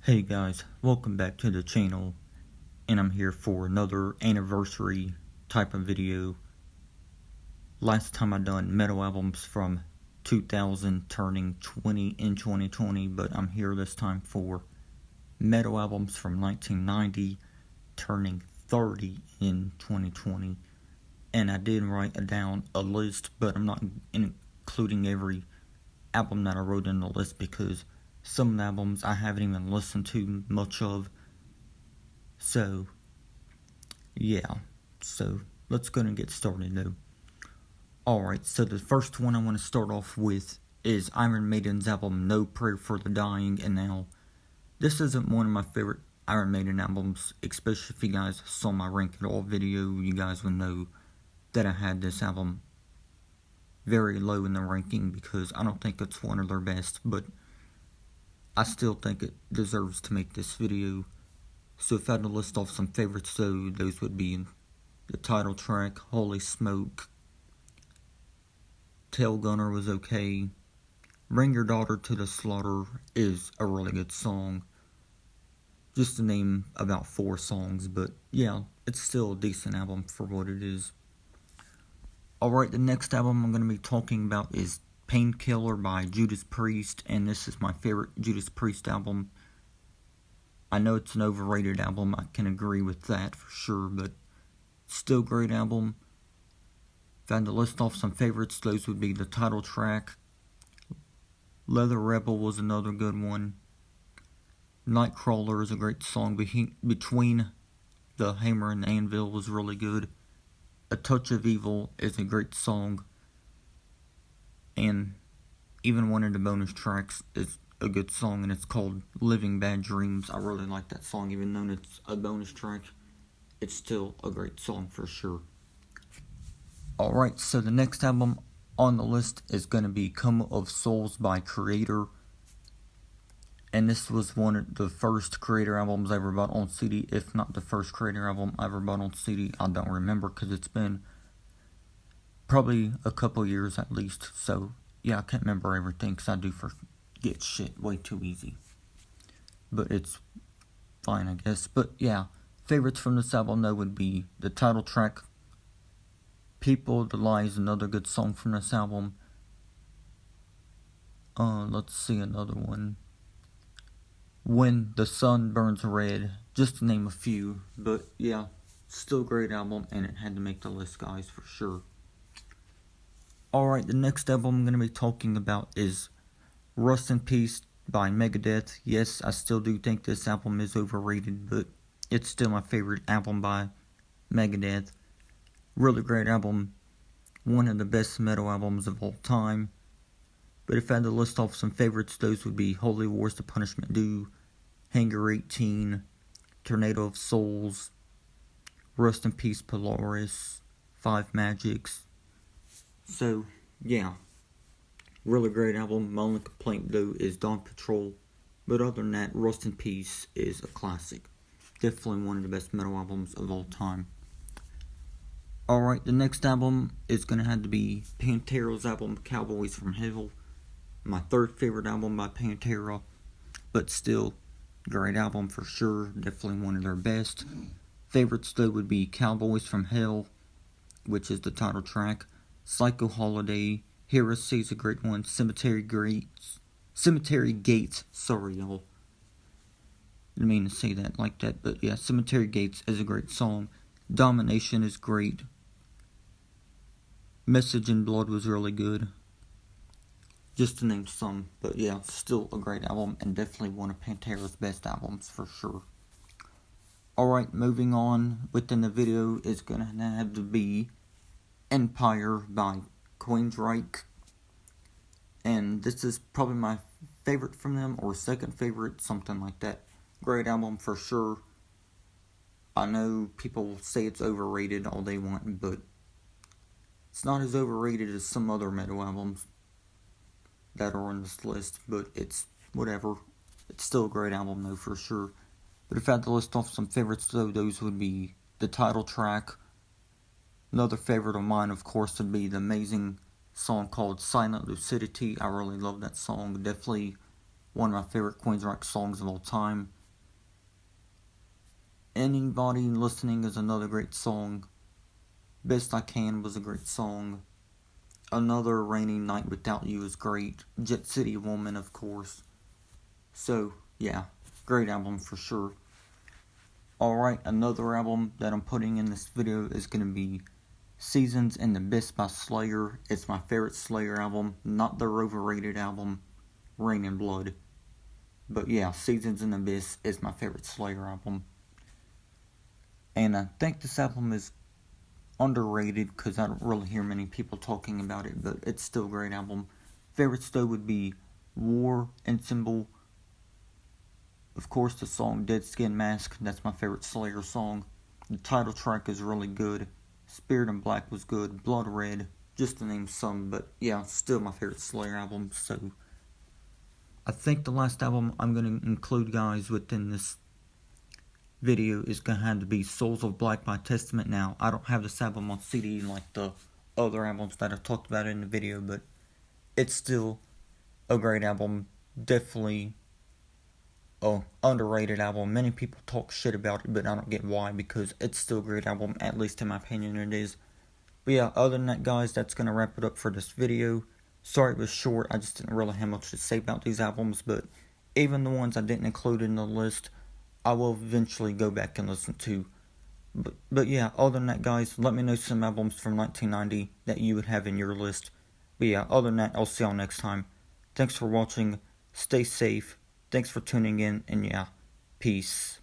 Hey guys, welcome back to the channel, and I'm here for another anniversary type of video. Last time I done metal albums from 2000 turning 20 in 2020, but I'm here this time for metal albums from 1990 turning 30 in 2020. And I did write down a list, but I'm not including every album that I wrote in the list because some albums I haven't even listened to much of. So, yeah. So, let's go and get started though. Alright, so the first one I want to start off with is Iron Maiden's album No Prayer for the Dying. And now, this isn't one of my favorite Iron Maiden albums, especially if you guys saw my Rank It All video. You guys would know that I had this album very low in the ranking because I don't think it's one of their best, but I still think it deserves to make this video. So if I had to list off some favorites though, those would be the title track, Holy Smoke, Tail Gunner was okay, Bring Your Daughter to the Slaughter is a really good song. Just to name about 4 songs, but yeah, it's still a decent album for what it is. Alright, the next album I'm going to be talking about is Painkiller by Judas Priest, and this is my favorite Judas Priest album. I know it's an overrated album, I can agree with that for sure, but still a great album. If I had to list off some favorites, those would be the title track. Leather Rebel was another good one. Nightcrawler is a great song. Between the Hammer and the Anvil was really good. A Touch of Evil is a great song. And even one of the bonus tracks is a good song, and it's called Living Bad Dreams. I really like that song, even though it's a bonus track. It's still a great song for sure. Alright, so the next album on the list is going to be Coma of Souls by Creator. And this was one of the first Creator albums I ever bought on CD, if not the first Creator album I ever bought on CD. I don't remember because it's been probably a couple years at least. So, yeah, I can't remember everything because I do forget shit way too easy. But it's fine, I guess. But, yeah, favorites from this album, though, would be the title track, People, The Lie is another good song from this album. Let's see another one. When the Sun Burns Red, just to name a few. But yeah, still a great album, and it had to make the list, guys, for sure. Alright, the next album I'm going to be talking about is Rust in Peace by Megadeth. Yes, I still do think this album is overrated, but it's still my favorite album by Megadeth. Really great album. One of the best metal albums of all time. But if I had to list off some favorites, those would be Holy War's The Punishment Due, Hangar 18, Tornado of Souls, Rust in Peace Polaris, Five Magics. So, yeah. Really great album. My only complaint, though, is Dawn Patrol. But other than that, Rust in Peace is a classic. Definitely one of the best metal albums of all time. Alright, the next album is going to have to be Pantera's album, Cowboys from Hell. My third favorite album by Pantera, but still great album for sure. Definitely one of their best. Favorites though would be Cowboys from Hell, which is the title track. Psycho Holiday, Heresy is a great one. Cemetery Gates. Sorry, y'all. Didn't mean to say that like that, but yeah, Cemetery Gates is a great song. Domination is great. Message in Blood was really good. Just to name some, but yeah, still a great album, and definitely one of Pantera's best albums, for sure. Alright, moving on, within the video is gonna have to be Empire by Queensryche. And this is probably my favorite from them, or second favorite, something like that. Great album, for sure. I know people say it's overrated all they want, but it's not as overrated as some other metal albums that are on this list, but it's whatever. It's still a great album though, for sure. But if I had to list off some favorites though, those would be the title track. Another favorite of mine, of course, would be the amazing song called Silent Lucidity. I really love that song. Definitely One of my favorite Queensryche songs of all time. Anybody Listening is another great song. Best I Can was a great song. Another Rainy Night Without You is great. Jet City Woman, of course. So, yeah, great album for sure. Alright, another album that I'm putting in this video is going to be Seasons in the Abyss by Slayer. It's my favorite Slayer album, not their overrated album, Rain and Blood. But yeah, Seasons in the Abyss is my favorite Slayer album. And I think this album is underrated because I don't really hear many people talking about it, but it's still a great album. Favorites though would be War and Symbol. Of course, the song Dead Skin Mask, that's my favorite Slayer song. The title track is really good. Spirit in Black was good. Blood Red, just to name some, but yeah, still my favorite Slayer album. So I think the last album I'm going to include, guys, within this video is going to have to be Souls of Black by Testament. Now, I don't have this album on CD like the other albums that I've talked about in the video, but it's still a great album. Definitely an underrated album. Many people talk shit about it, but I don't get why, because it's still a great album, at least in my opinion it is. But yeah, other than that, guys, that's going to wrap it up for this video. Sorry it was short, I just didn't really have much to say about these albums, but even the ones I didn't include in the list, I will eventually go back and listen to. But yeah, other than that, guys, let me know some albums from 1990 that you would have in your list. But yeah, other than that, I'll see y'all next time. Thanks for watching, stay safe, thanks for tuning in, and yeah, peace.